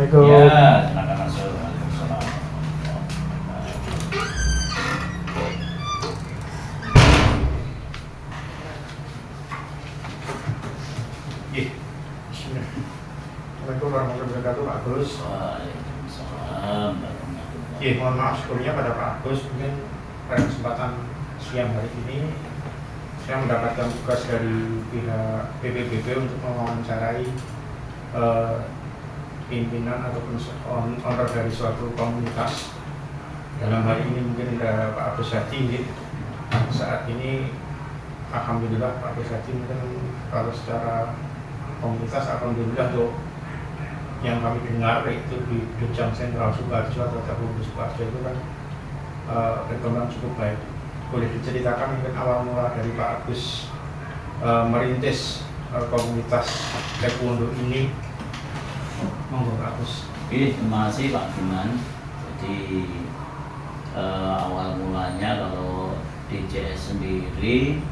Assalamualaikum. Ya, silakan masuk. Waalaikumsalam. Ih, Assalamualaikum warahmatullahi wabarakatuh, Pak Agus. Waalaikumsalam. Mohon maaf sebelumnya pada Pak Agus, mungkin pada kesempatan siang hari ini saya mendapatkan tugas dari pihak BPBB untuk mewawancarai pimpinan ataupun owner dari suatu komunitas. Dalam hari ini mungkin ada Pak Agus Hadi. Saat ini alhamdulillah Pak Agus Hadi mungkin kalau secara komunitas alhamdulillah untuk yang kami dengar itu di Dejang Sentral Sukoharjo atau Tabung Sukoharjo itu kan berkembang cukup baik. Boleh diceritakan mungkin awal mula dari Pak Agus merintis komunitas taekwondo ini? Monggo Pak Agus. Terima kasih Pak Giman. Jadi awal mulanya kalau DCS sendiri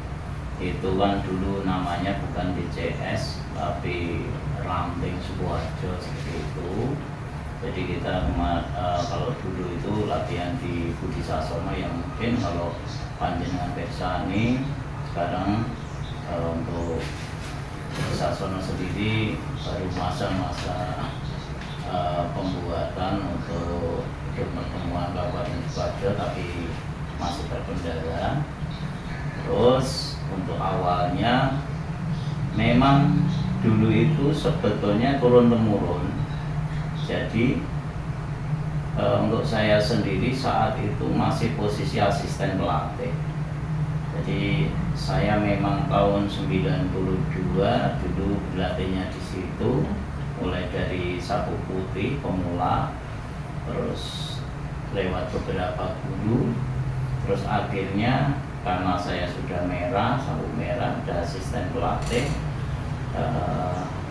itu kan dulu namanya bukan DCS tapi Ranting Sukoharjo seperti itu. Jadi kita kalau dulu itu latihan di Budi Sasono yang mungkin kalau panjenengan Bersani sekarang untuk Budi Sasono sendiri baru masa-masa pembuatan untuk pertemuan Kabupaten Sukoharjo tapi masih terkendala. Terus untuk awalnya memang dulu itu sebetulnya turun-temurun. Jadi untuk saya sendiri saat itu masih posisi asisten pelatih. Jadi saya memang tahun 92 dulu berlatihnya di situ, mulai dari Sapu Putih pemula, terus lewat beberapa guru, terus akhirnya karena saya sudah merah, sabuk merah, ada asisten pelatih,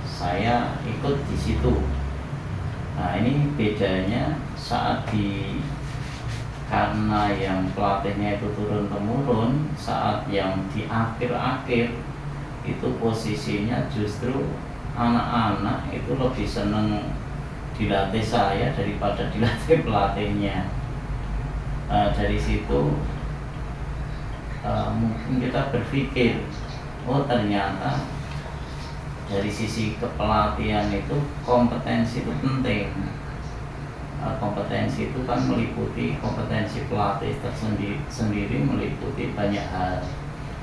saya ikut di situ. Nah ini bedanya saat karena yang pelatihnya itu turun temurun, saat yang di akhir-akhir itu posisinya justru anak-anak itu lebih seneng dilatih saya daripada dilatih pelatihnya. Dari situ mungkin kita berpikir, oh ternyata dari sisi kepelatihan itu kompetensi itu penting. Kompetensi itu kan meliputi kompetensi pelatih tersendiri meliputi banyak hal.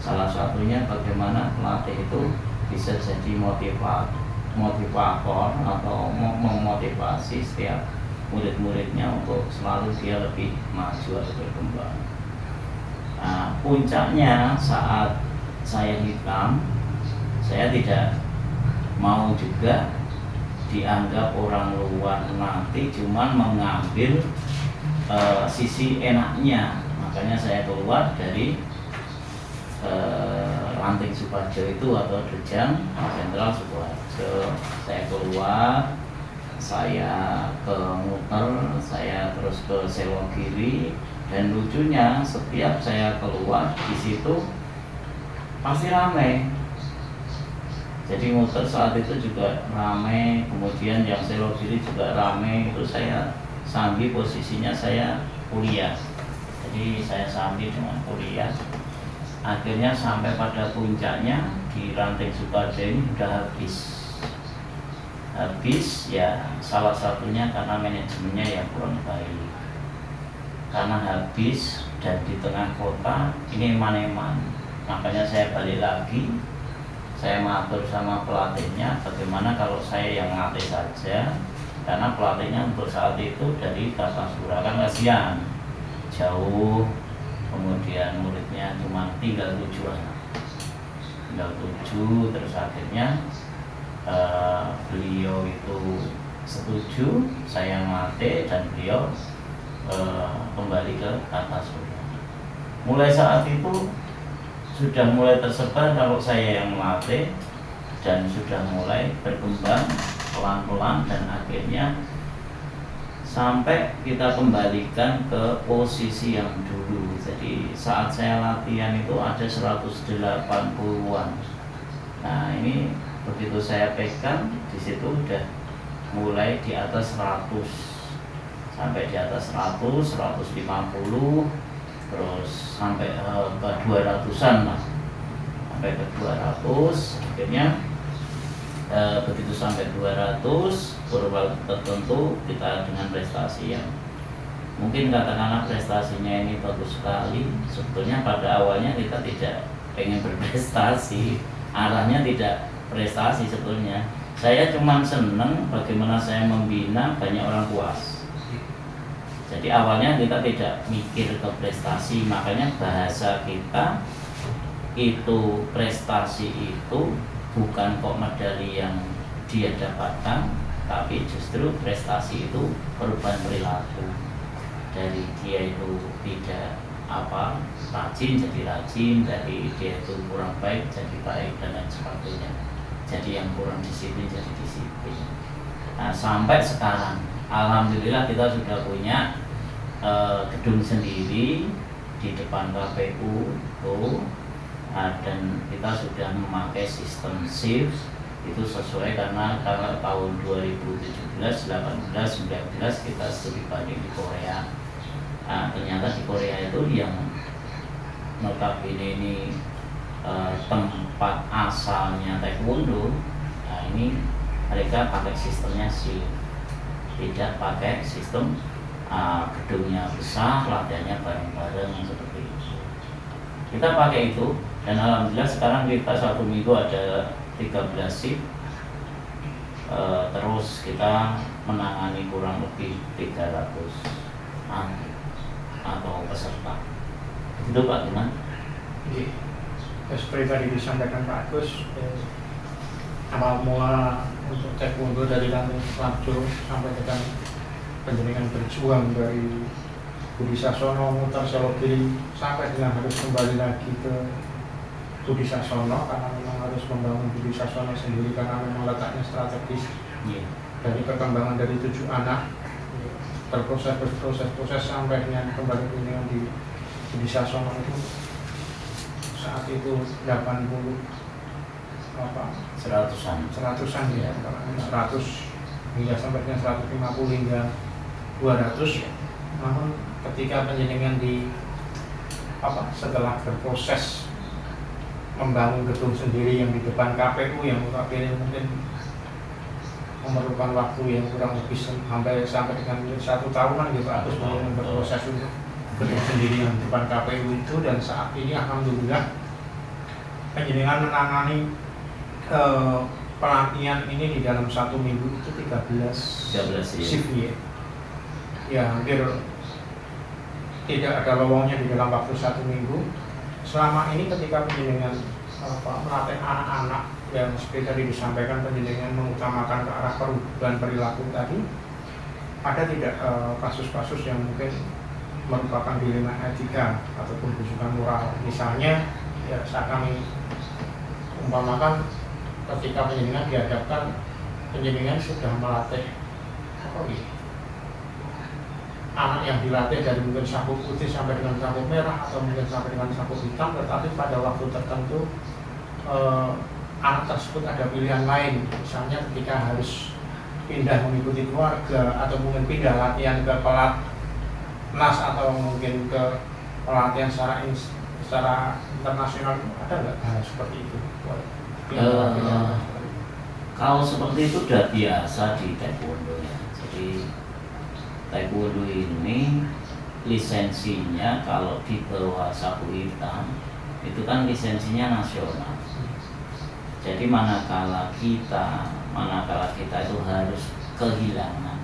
Salah satunya bagaimana pelatih itu bisa jadi motivator atau memotivasi setiap murid-muridnya untuk selalu dia lebih maju atau berkembang. Nah, puncaknya saat saya hitam, saya tidak mau juga dianggap orang luar nanti cuman mengambil sisi enaknya. Makanya saya keluar dari Ranting Sukoharjo itu atau Dejang Sentral Sukoharjo. Saya keluar, saya ke muter, saya terus ke Sewogiri, dan lucunya setiap saya keluar di situ pasti ramai. Jadi muter saat itu juga ramai, kemudian yang Sewogiri juga ramai. Itu saya sambil posisinya saya kuliah. Jadi saya sambil dengan kuliah. Akhirnya sampai pada puncaknya di Ranting Sukoharjo ini sudah habis ya, salah satunya karena manajemennya yang kurang baik. Karena habis dan di tengah kota ini eman-eman, makanya saya balik lagi. Saya mengatur sama pelatihnya bagaimana kalau saya yang ngelatih saja, karena pelatihnya untuk saat itu dari Kartasura kan kasihan jauh, kemudian muridnya cuma tinggal 7 anak, terus akhirnya beliau itu setuju saya ngelatih dan beliau kembali ke Kartasura. Mulai saat itu sudah mulai tersebar kalau saya yang melatih dan sudah mulai berkembang pelan-pelan dan akhirnya sampai kita kembalikan ke posisi yang dulu. Jadi saat saya latihan itu ada 180-an. Nah ini begitu saya pegang di situ udah mulai di atas 100 sampai di atas 100, 150, terus sampai ke 200-an lah, sampai ke 200. Akhirnya begitu sampai 200 beberapa tertentu kita dengan prestasi yang mungkin katakanlah prestasinya ini bagus sekali. Sebetulnya pada awalnya kita tidak pengen berprestasi, arahnya tidak prestasi sebetulnya. Saya cuma seneng bagaimana saya membina banyak orang puas. Jadi awalnya kita tidak mikir ke prestasi, makanya bahasa kita itu prestasi itu bukan kok medali yang dia dapatkan, tapi justru prestasi itu perubahan perilaku. Dari dia itu tidak rajin jadi rajin, dari dia itu kurang baik jadi baik dan lain sebagainya. Jadi yang kurang disiplin jadi disiplin. Nah, sampai sekarang alhamdulillah kita sudah punya gedung sendiri di depan KPU tuh, dan kita sudah memakai sistem shift itu sesuai karena tahun 2017, 18, 19 kita studi banding di Korea. Nah, ternyata di Korea itu yang notabene ini tempat asalnya taekwondo, nah ini mereka pakai sistemnya shift, tidak pakai sistem gedungnya besar, latihannya bareng-bareng seperti itu. Kita pakai itu dan alhamdulillah sekarang kita satu minggu ada 13 shift, terus kita menangani kurang lebih 300 atlet atau peserta. Itu Pak gimana? Seperti tadi disampaikan Pak Agus, awal mula untuk taekwondo dari Lampung sampai dengan penjaringan berjuang dari Budi Sasono mutar Selogiri sampai dengan harus kembali lagi ke Budi Sasono karena memang harus membangun Budi Sasono sendiri karena memang letaknya strategis. Dari perkembangan dari 7 anak berproses sampai dengan kembali kunjungan di Budi Sasono itu saat itu 100-an ya, 100 hingga sampai dengan 150 hingga 200. Namun ketika penjaringan setelah berproses membangun gedung sendiri yang di depan KPU yang mungkin memerlukan waktu yang kurang lebih sampai dengan 1 tahunan gitu harus berproses untuk gedung sendiri yang di depan KPU itu. Dan saat ini alhamdulillah penjaringan menangani pelatihan ini di dalam 1 minggu itu 13 shift ya, hampir tidak ada lowongnya di dalam waktu 1 minggu. Selama ini ketika penjaringan melatih anak-anak yang seperti tadi disampaikan, penjaringan mengutamakan ke arah perubahan perilaku tadi, ada tidak kasus-kasus yang mungkin merupakan dilema etika ataupun bujukan moral. Misalnya ya saat kami umpamakan ketika penjaringan dihadapkan, penjaringan sudah melatih anak yang dilatih dari mungkin sabuk putih sampai dengan sabuk merah atau mungkin sampai dengan sabuk hitam, tetapi pada waktu tertentu anak tersebut ada pilihan lain, misalnya ketika harus pindah mengikuti keluarga atau mungkin pindah latihan ke pelatnas atau mungkin ke pelatihan secara internasional, ada nggak hal seperti itu? Kalau seperti itu sudah biasa di taekwondo ya. Jadi taekwondo ini lisensinya kalau di bawah sapu hitam itu kan lisensinya nasional. Jadi manakala kita itu harus kehilangan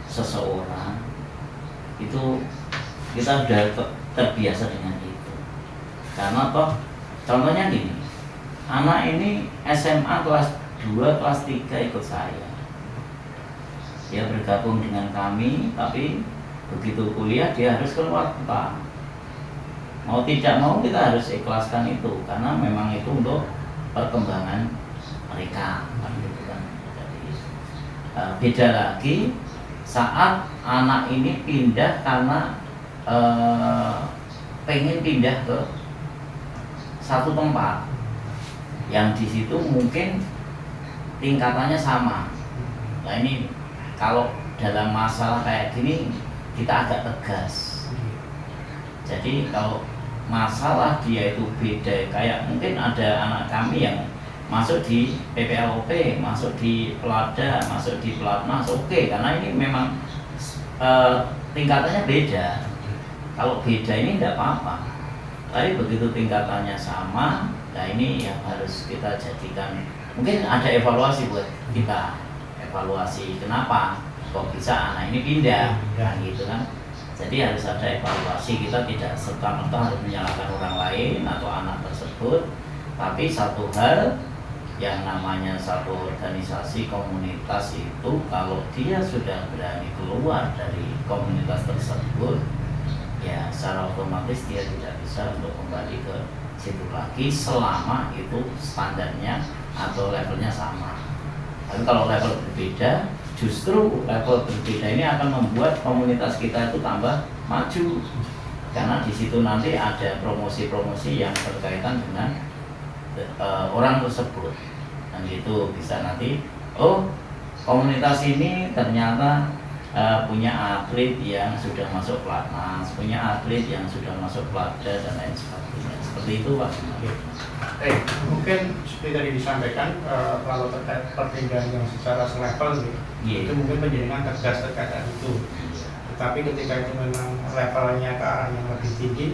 seseorang, itu kita sudah terbiasa dengan itu. Karena contohnya gini, anak ini SMA kelas 2, kelas 3 ikut saya. Dia bergabung dengan kami, tapi begitu kuliah dia harus keluar kota. Mau tidak mau kita harus ikhlaskan itu, karena memang itu untuk perkembangan mereka. Jadi beda lagi saat anak ini pindah karena pengen pindah ke satu tempat yang di situ mungkin tingkatannya sama Nah ini kalau dalam masalah kayak gini kita agak tegas. Jadi kalau masalah dia itu beda, kayak mungkin ada anak kami yang masuk di PPLOP, masuk di Pelada, masuk di Pelatnas, oke, karena ini memang tingkatannya beda. Kalau beda ini tidak apa-apa. Tapi begitu tingkatannya sama, nah ini yang harus kita jadikan. Mungkin ada evaluasi buat kita, evaluasi kenapa kok bisa anak ini pindah, kan gitu kan. Jadi harus ada evaluasi, kita tidak serta-merta harus menyalahkan orang lain atau anak tersebut. Tapi satu hal yang namanya satu organisasi komunitas itu, kalau dia sudah berani keluar dari komunitas tersebut, ya secara otomatis dia tidak bisa untuk kembali ke situ lagi selama itu standarnya atau levelnya sama. Tapi kalau level berbeda, justru level berbeda ini akan membuat komunitas kita itu tambah maju, karena di situ nanti ada promosi-promosi yang berkaitan dengan orang tersebut, dan itu bisa nanti, oh komunitas ini ternyata punya atlet yang sudah masuk pelatnas, punya atlet yang sudah masuk pelada dan lain sebagainya. Seperti itu Pak. Mungkin seperti tadi disampaikan, kalau terkait perpindahan yang secara selevel itu mungkin penjaringan tegas terkait itu. Tetapi ketika itu memang levelnya ke arah yang lebih tinggi,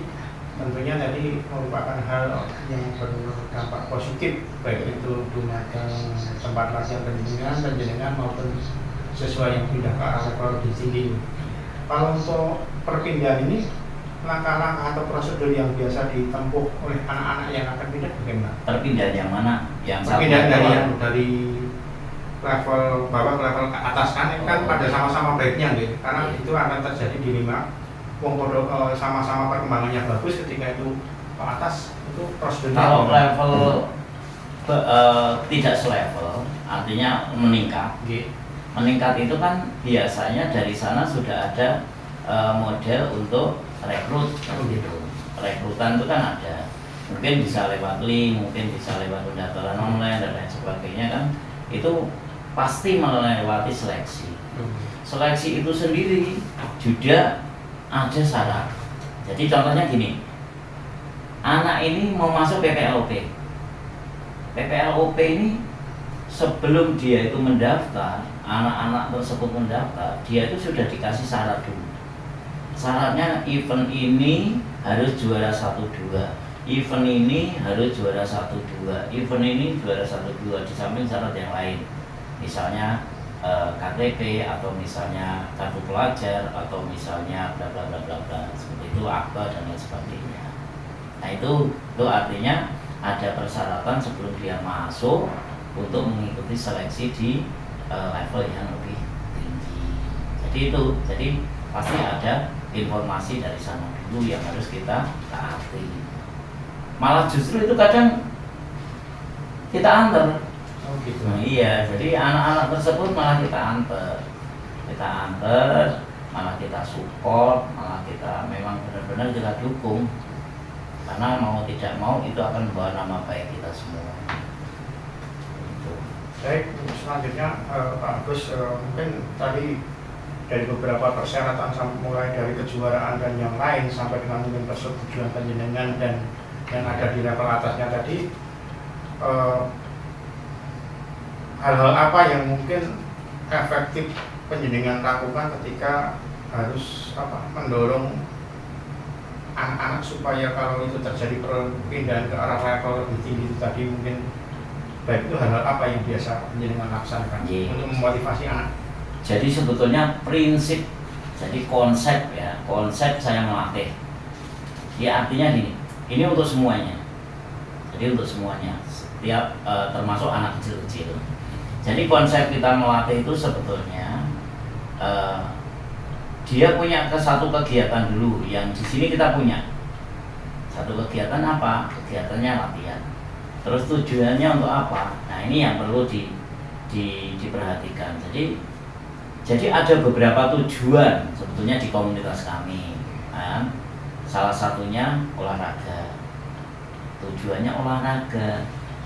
tentunya tadi merupakan hal yang berdampak positif, baik itu dumateng tempat latihan penjaringan maupun sesuai yang pindah ke arah level lebih tinggi. Kalau untuk perpindahan ini, langkah-langkah atau prosedur yang biasa ditempuh oleh anak-anak yang akan pindah bagaimana? Perpindahan yang mana? Yang perpindahan dari level bawah ke level ke atas kan, ini kan pada sama-sama baiknya gitu. Karena itu akan terjadi di 5 sama-sama perkembangannya bagus, ketika itu ke atas itu prosedurnya. Kalau level tidak selevel, artinya meningkat. Meningkat itu kan biasanya dari sana sudah ada model untuk rekrut, gitu. Rekrutan itu kan ada, mungkin bisa lewat link, mungkin bisa lewat pendaftaran online dan lain sebagainya kan, itu pasti melewati seleksi. Seleksi itu sendiri juga ada syarat. Jadi contohnya gini, anak ini mau masuk PPLOP. PPLOP ini sebelum dia itu mendaftar, anak-anak tersebut mendaftar, dia itu sudah dikasih syarat dulu. Syaratnya event ini harus juara 1-2, event ini harus juara 1-2, event ini juara 1-2, di samping syarat yang lain, misalnya KTP atau misalnya kartu pelajar atau misalnya bla bla bla bla bla, seperti itu, akta dan lain sebagainya. Nah itu artinya ada persyaratan sebelum dia masuk untuk mengikuti seleksi di level yang lebih tinggi. Jadi pasti ada informasi dari sana dulu yang harus kita taati. Malah justru itu kadang kita antar. Gitu. Nah, iya, jadi anak-anak tersebut malah kita antar, malah kita support, malah kita memang benar-benar kita dukung, karena mau tidak mau itu akan membawa nama baik kita semua. Baik, selanjutnya Pak Agus, mungkin tadi dari beberapa persyaratan mulai dari kejuaraan dan yang lain sampai dengan mungkin persetujuan penjenengan dan yang ada di level atasnya tadi, hal-hal apa yang mungkin efektif penjenengan lakukan ketika harus mendorong anak-anak supaya kalau itu terjadi perpindahan ke arah level lebih tinggi itu tadi, mungkin baik itu hal-hal apa yang biasa penjenengan laksanakan untuk memotivasi anak? Jadi sebetulnya prinsip, jadi konsep saya melatih. Ya artinya gini, ini untuk semuanya. Jadi untuk semuanya, setiap termasuk anak kecil-kecil. Jadi konsep kita melatih itu sebetulnya dia punya satu kegiatan dulu yang di sini kita punya. Satu kegiatan apa? Kegiatannya latihan. Terus tujuannya untuk apa? Nah ini yang perlu diperhatikan. Jadi ada beberapa tujuan sebetulnya di komunitas kami. Kan? Salah satunya olahraga. Tujuannya olahraga.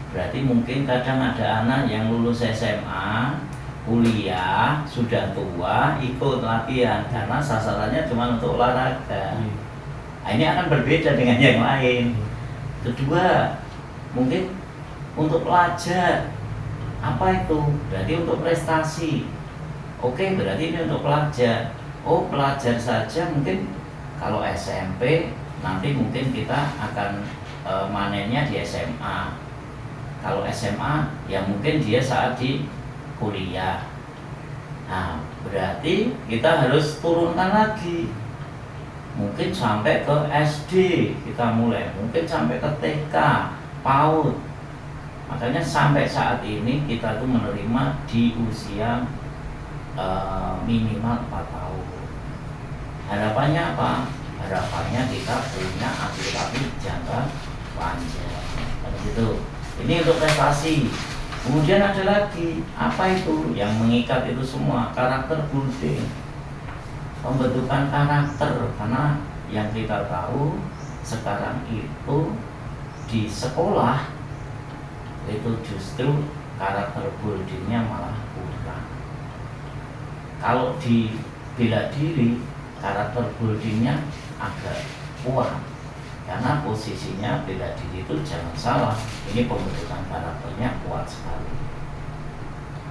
Berarti mungkin kadang ada anak yang lulus SMA, kuliah sudah tua ikut latihan karena sasarannya cuma untuk olahraga. Nah, ini akan berbeda dengan yang lain. Kedua, mungkin untuk pelajar, apa itu? Berarti untuk prestasi. Oke, berarti ini untuk pelajar. Oh, pelajar saja mungkin kalau SMP nanti mungkin kita akan manennya di SMA. Kalau SMA ya mungkin dia saat di kuliah. Nah, berarti kita harus turunkan lagi. Mungkin sampai ke SD kita mulai, mungkin sampai ke TK, PAUD. Makanya sampai saat ini kita tuh menerima di usia minimal 4 tahun. Harapannya apa? Harapannya kita punya aplikasi jangka panjang. Gitu. Ini untuk prestasi. Kemudian ada lagi, apa itu yang mengikat itu semua? Karakter building, pembentukan karakter. Karena yang kita tahu sekarang itu di sekolah itu justru karakter buildingnya malah kurang. Kalau di bela diri karakter buildingnya agak kuat. Karena posisinya bela diri itu jangan salah, ini pembentukan karakternya kuat sekali.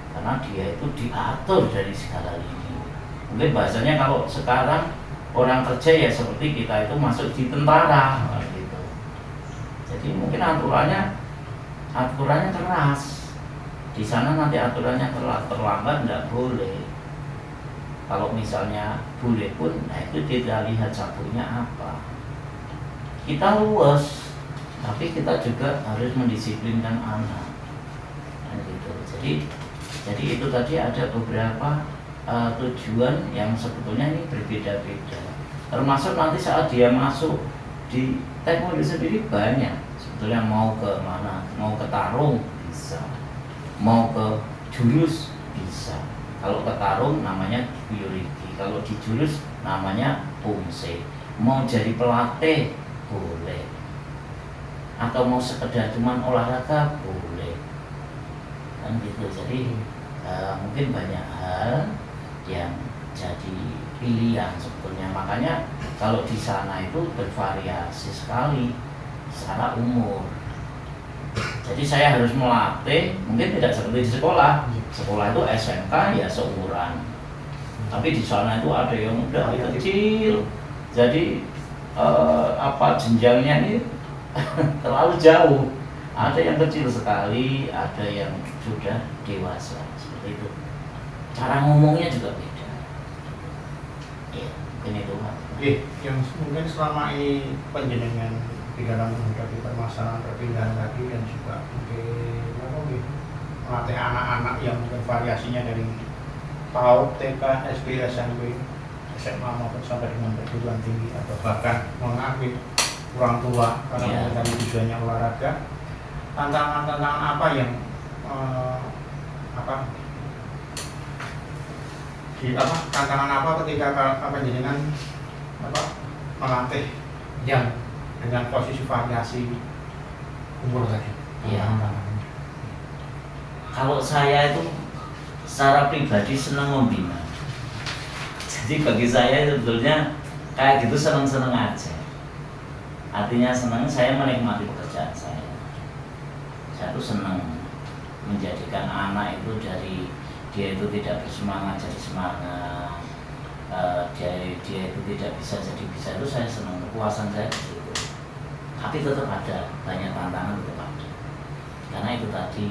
Karena dia itu diatur dari segala lini. Mungkin bahasanya kalau sekarang orang kerja ya seperti kita itu masuk di tentara gitu. Jadi mungkin aturannya keras. Di sana nanti aturannya terlambat nggak boleh. Kalau misalnya boleh pun, nah itu tidak lihat cabutnya apa. Kita luas, tapi kita juga harus mendisiplinkan anak. Nah, gitu. Jadi itu tadi ada beberapa tujuan yang sebetulnya ini berbeda-beda. Termasuk nanti saat dia masuk di taekwondo sendiri banyak. Sebetulnya mau ke mana? Mau ke tarung bisa, mau ke jurus bisa. Kalau ke tarung namanya Kyoryuki, kalau di jurus namanya Pumse. Mau jadi pelatih boleh, atau mau sekedar cuman olahraga boleh, kan gitu. Jadi mungkin banyak hal yang jadi pilihan sebetulnya. Makanya kalau di sana itu bervariasi sekali secara umur. Jadi saya harus melatih, mungkin tidak seperti di sekolah. Sekolah itu SMK ya seumuran, tapi di sana itu ada yang udah kecil. Jadi jenjangnya ini terlalu jauh. Ada yang kecil sekali, ada yang sudah dewasa seperti itu. Cara ngomongnya juga beda. Ya, mungkin itu. Yang mungkin selama ini penjenengan di dalam menghadapi permasalahan perpindahan tadi dan juga mungkin melatih anak-anak yang bervariasinya dari PAUD, TK, SD, SMP, SMA maupun sampai dengan perguruan tinggi atau bahkan mengambil orang tua karena tadi tujuannya olahraga. Tantangan-tantangan apa yang tantangan apa ketika jenengan melatih yang dengan posisi variasi umur tadi? Ya. Kalau saya itu secara pribadi senang membina. Jadi bagi saya sebetulnya kayak gitu seneng-seneng aja. Artinya seneng, saya menikmati pekerjaan saya. Saya tuh seneng menjadikan anak itu dari dia itu tidak bersemangat jadi semangat, dia itu tidak bisa jadi bisa, itu saya senang. Kepuasan saya di situ. Tapi tetap ada banyak tantangan, tetap ada. Karena itu tadi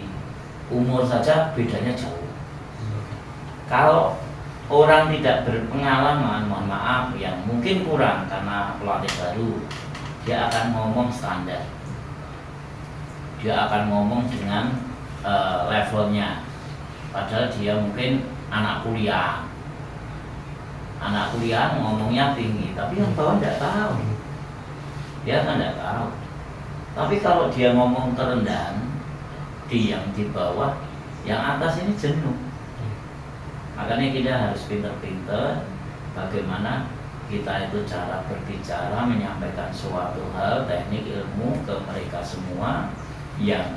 umur saja bedanya jauh. Kalau orang tidak berpengalaman, mohon maaf, yang mungkin kurang karena pelatih baru, dia akan ngomong standar, dia akan ngomong dengan levelnya, padahal dia mungkin anak kuliah ngomongnya tinggi, tapi yang bawah tidak tahu, dia kan tidak tahu. Tapi kalau dia ngomong terendah, yang di bawah, yang atas ini jenuh. Makanya kita harus pinter-pinter bagaimana kita itu cara berbicara, menyampaikan suatu hal, teknik ilmu ke mereka semua yang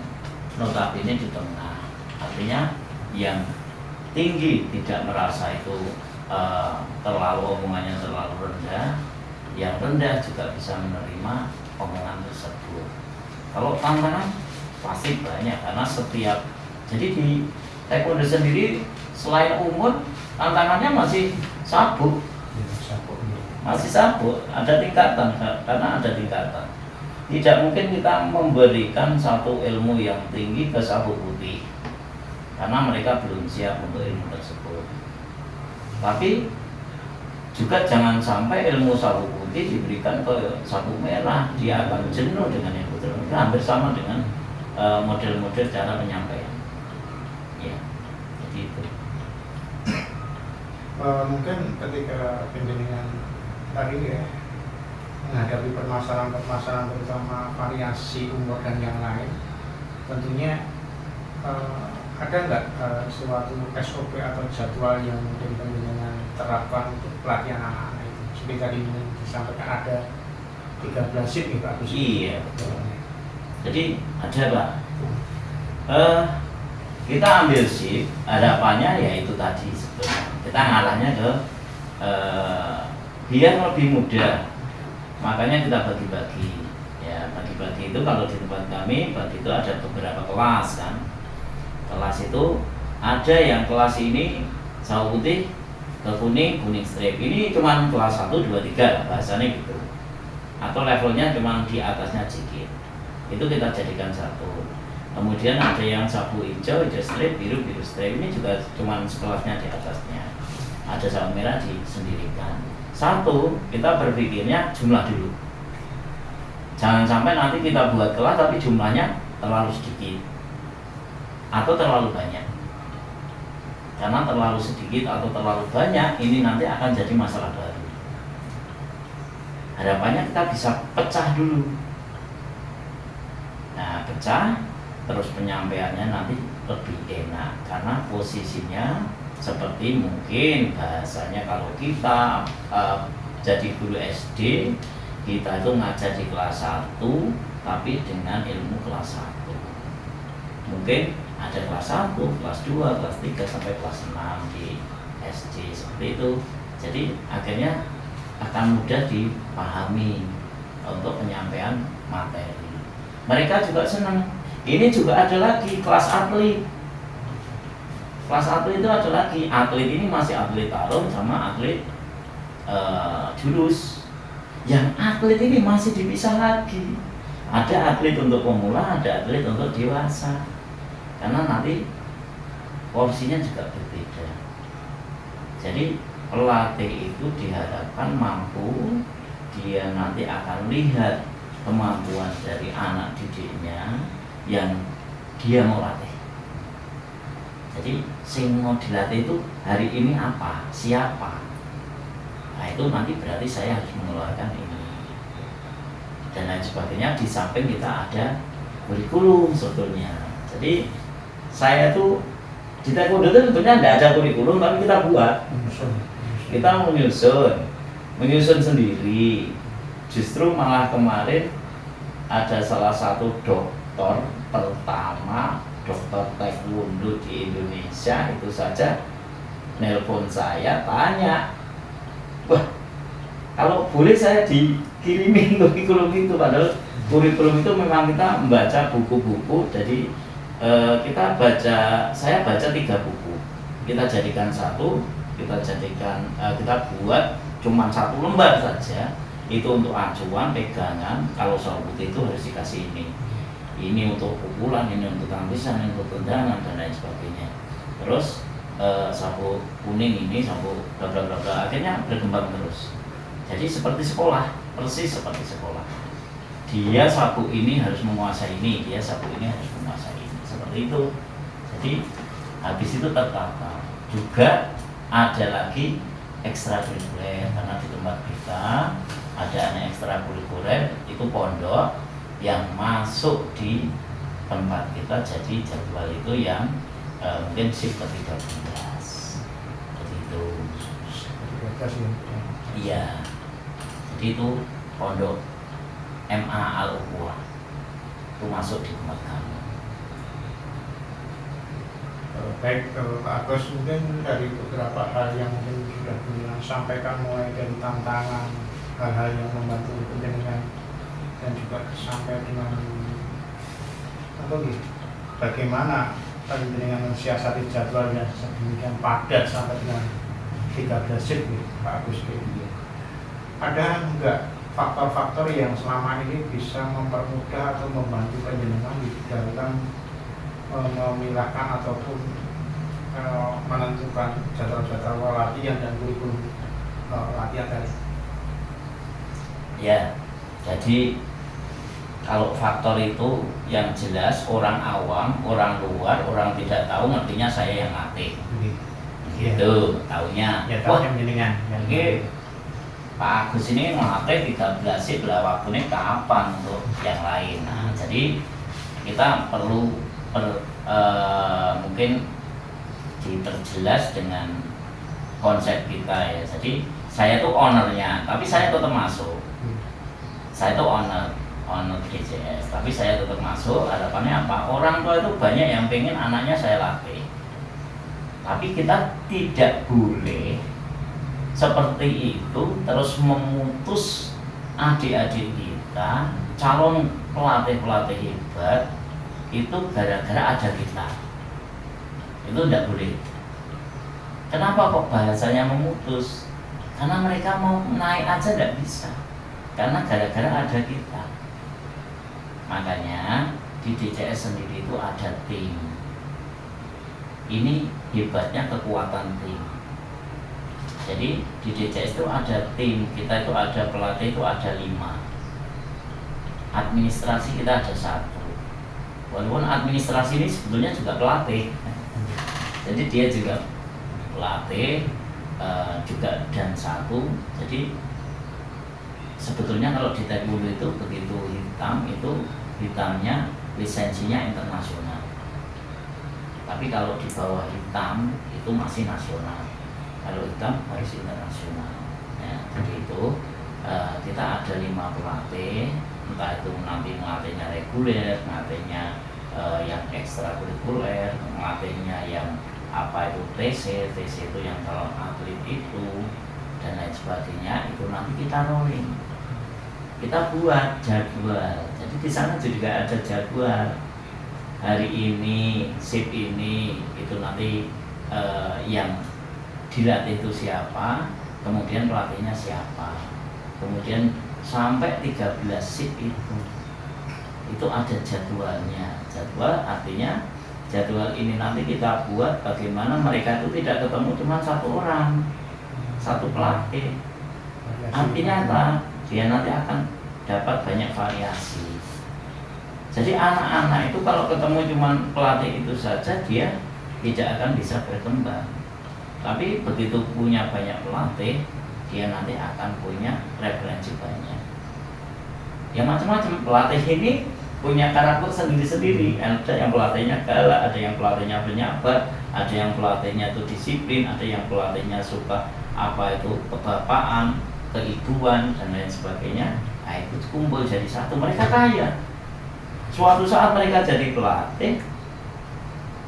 notabene di tengah. Artinya yang tinggi, tidak merasa itu terlalu omongannya terlalu rendah. Yang rendah juga bisa menerima omongan tersebut. Kalau tantangan pasti banyak, karena setiap, jadi di taekwondo sendiri selain umur, tantangannya masih sabuk. Masih sabuk, ada tingkatan, karena ada tingkatan. Tidak mungkin kita memberikan satu ilmu yang tinggi ke sabuk putih, karena mereka belum siap untuk ilmu tersebut. Tapi juga jangan sampai ilmu sabuk putih diberikan ke sabuk merah, dia akan jenuh dengan ilmu tersebut. Hampir sama dengan model-model cara penyampaian. Ya, jadi itu. Mungkin ketika penjenengan tadi ya menghadapi permasalahan-permasalahan terutama variasi umur dan yang lain, tentunya ada nggak suatu SOP atau jadwal yang mungkin penjenengan terapkan untuk pelatihan anak-anak itu? Seperti tadi disampaikan ada 13 shift nih Pak Gus. Iya, betul. Jadi ada Pak, kita ambil shift, harapannya ya itu tadi sebetulnya kita ngarahnya ke biar lebih mudah, makanya kita bagi-bagi. Ya, bagi-bagi itu kalau di tempat kami bagi itu ada beberapa kelas kan. Kelas itu ada yang kelas ini sabuk putih ke kuning, kuning strip. Ini cuma kelas 1, 2, 3 lah bahasanya gitu. Atau levelnya cuma di atasnya sedikit. Itu kita jadikan satu. Kemudian ada yang sabuk hijau, hijau strip, biru, biru strip. Ini juga cuma sekelasnya di atasnya. Ada sabuk merah disendirikan. Satu, kita berpikirnya jumlah dulu. Jangan sampai nanti kita buat kelas tapi jumlahnya terlalu sedikit atau terlalu banyak. Karena terlalu sedikit atau terlalu banyak ini nanti akan jadi masalah baru. Harapannya kita bisa pecah dulu. Nah, pecah terus penyampaiannya nanti lebih enak karena posisinya seperti mungkin bahasanya kalau kita jadi guru SD, kita itu ngajar di kelas 1 tapi dengan ilmu kelas 1. Mungkin ada kelas 1, kelas 2, kelas 3 sampai kelas 6 di SD seperti itu. Jadi akhirnya akan mudah dipahami untuk penyampaian materi. Mereka juga senang. Ini juga ada lagi kelas atlet. Kelas atlet itu ada lagi. Atlet ini masih atlet tarung sama atlet jurus. Yang atlet ini masih dipisah lagi. Ada atlet untuk pemula, ada atlet untuk dewasa. Karena nanti porsinya juga berbeda. Jadi pelatih itu diharapkan mampu, dia nanti akan lihat kemampuan dari anak didiknya yang dia mau latih. Jadi sing mau dilatih itu hari ini apa, siapa. Nah itu nanti berarti saya harus mengeluarkan ini dan lain sebagainya. Di samping kita ada kurikulum sebetulnya. Jadi saya tuh di taekwondo itu sebetulnya tidak ada kurikulum, tapi kita buat. Kita menyusun sendiri. Justru malah kemarin ada salah satu dokter pertama, dokter taekwondo di Indonesia itu saja nelpon saya tanya, wah kalau boleh saya dikirimin kurikulum itu. Padahal kurikulum itu memang kita membaca buku-buku. Jadi saya baca 3 buku, kita jadikan satu, kita buat cuma 1 lembar saja. Itu untuk acuan, pegangan. Kalau sabuk putih itu harus dikasih ini untuk pukulan, ini untuk tangkisan, ini untuk tendangan dan lain sebagainya. Terus sabuk kuning ini sabuk bla bla bla bla, akhirnya berkembang terus. Jadi seperti sekolah, persis seperti sekolah. Dia sabuk ini harus menguasai ini, dia sabuk ini harus menguasai ini. Seperti itu. Jadi habis itu tertata. Juga ada lagi ekstrakurikuler, karena di tempat kita ada anak ekstrakurikuler itu pondok yang masuk di tempat kita. Jadi jadwal itu yang mungkin shift ke-13 jadi itu. Iya, jadi itu pondok MA Al-Uqwa itu masuk di tempat kami. Baik Pak Agus, mungkin dari beberapa hal yang mungkin sudah Jenengan sampaikan, mulai dari tantangan, hal-hal yang membantu Jenengan, dan juga sampai dengan apa gitu, bagaimana Jenengan mensiasati jadwalnya sedemikian padat sampai dengan 13 shift gitu, Pak Agus gitu. Ada enggak faktor-faktor yang selama ini bisa mempermudah atau membantu Jenengan di dalam memilahkan ataupun menentukan jadwal-jadwal latihan dan kurikulum latihan tadi? Ya, jadi kalau faktor itu yang jelas orang awam, orang luar, orang tidak tahu ngertinya saya yang latih. Gitu, taunya. Ya, Wah, tahu Jenengan. ini Pak Agus ini ngelatih 13 shift lah, waktunya kapan untuk yang lain. Nah, jadi kita perlu mungkin diperjelas dengan konsep kita ya. Jadi saya tuh ownernya, tapi saya tetap masuk. Saya tuh owner DJS, tapi saya tetap masuk. Harapannya apa? Orang tua itu banyak yang pengen anaknya saya latih, tapi kita tidak boleh seperti itu terus memutus adik-adik kita calon pelatih hebat itu gara-gara ada kita. Itu tidak boleh. Kenapa kok bahasanya memutus? Karena mereka mau naik aja tidak bisa, karena gara-gara ada kita. Makanya di DJS sendiri itu ada tim. Ini hebatnya kekuatan tim. Jadi di DJS itu ada tim, kita itu ada pelatih itu ada 5. Administrasi kita ada 1. Walaupun administrasi ini sebetulnya juga pelatih. Jadi dia juga pelatih juga dan 1. Jadi sebetulnya kalau di taekwondo itu begitu hitam, itu hitamnya lisensinya internasional. Tapi kalau di bawah hitam itu masih nasional. Kalau hitam harus internasional. Ya, jadi itu kita ada 5 pelatih, entah itu nanti melatihnya reguler, melatihnya yang ekstrakurikuler, melatihnya yang apa itu TC itu yang calon atlet itu dan lain sebagainya. Itu nanti kita rolling, kita buat jadwal. Jadi di sana juga ada jadwal. Hari ini, shift ini, itu nanti yang dilatih itu siapa, kemudian pelatihnya siapa, kemudian sampai 13 shift itu ada jadwalnya. Jadwal artinya jadwal ini nanti kita buat bagaimana mereka itu tidak ketemu cuma 1 orang, 1 pelatih. Artinya apa? Dia nanti akan dapat banyak variasi. Jadi anak-anak itu kalau ketemu cuma pelatih itu saja, dia tidak akan bisa berkembang. Tapi begitu punya banyak pelatih, dia nanti akan punya referensi banyak. Ya macam-macam. Pelatih ini punya karakter sendiri-sendiri. Ada yang pelatihnya galak, ada yang pelatihnya penyabar, ada yang pelatihnya itu disiplin, ada yang pelatihnya suka apa itu kebapaan, keibuan dan lain sebagainya. Nah, itu kumpul jadi satu, mereka kaya. Suatu saat mereka jadi pelatih,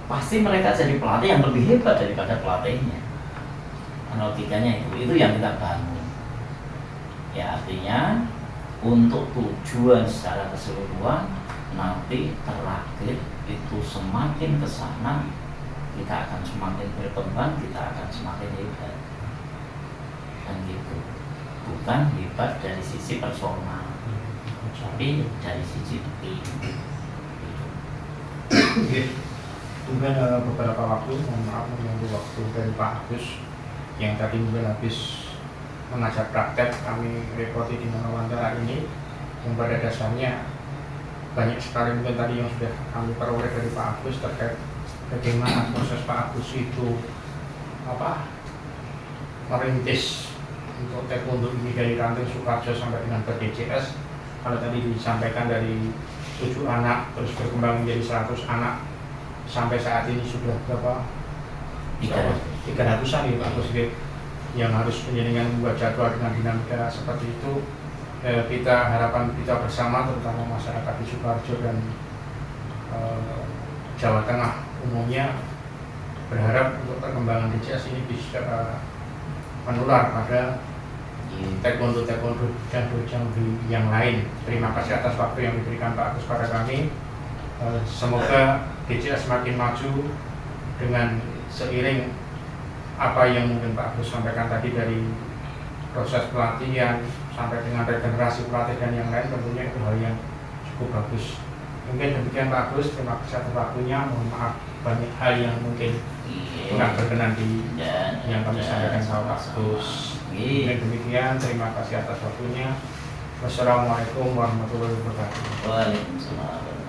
pasti mereka jadi pelatih yang lebih hebat daripada pelatihnya. Logikanya itu yang kita bangun. Ya artinya untuk tujuan secara keseluruhan, nanti terakhir itu semakin ke sana kita akan semakin berkembang, kita akan semakin hebat. Dan gitu. Bukan hebat dari sisi personal, tapi dari sisi tim. Mungkin beberapa waktu, mohon maaf menunggu waktu dari Pak Agus yang tadi mungkin habis mengajar praktek, kami repoti di wawancara ini, yang pada dasarnya banyak sekali mungkin tadi yang sudah kami peroleh dari Pak Agus terkait bagaimana proses Pak Agus itu merintis untuk taekwondo ini dari ranting Sukarjo sampai dengan ke DJS. Kalau tadi disampaikan dari 7 anak terus berkembang menjadi 100 anak, sampai saat ini sudah berapa? 300-an ya Pak Agus, yang harus menjadikan membuat jadwal dengan dinamika seperti itu. Kita harapan kita bersama, terutama masyarakat di Sukarjo dan Jawa Tengah umumnya, berharap untuk perkembangan DCS ini bisa menular pada taekwondo dan dojang yang lain. Terima kasih atas waktu yang diberikan Pak Agus pada kami. Semoga DCS semakin maju dengan seiring apa yang mungkin Pak Agus sampaikan tadi, dari proses pelatihan sampai dengan regenerasi pelatih dan yang lain. Tentunya itu hal yang cukup bagus. Mungkin demikian Pak Agus, terima kasih atas waktunya. Mohon maaf banyak hal yang mungkin kurang berkenan di yang kami sampaikan sama Pak Agus. Mungkin demikian, terima kasih atas waktunya. Wassalamualaikum warahmatullahi wabarakatuh. Waalaikumsalam.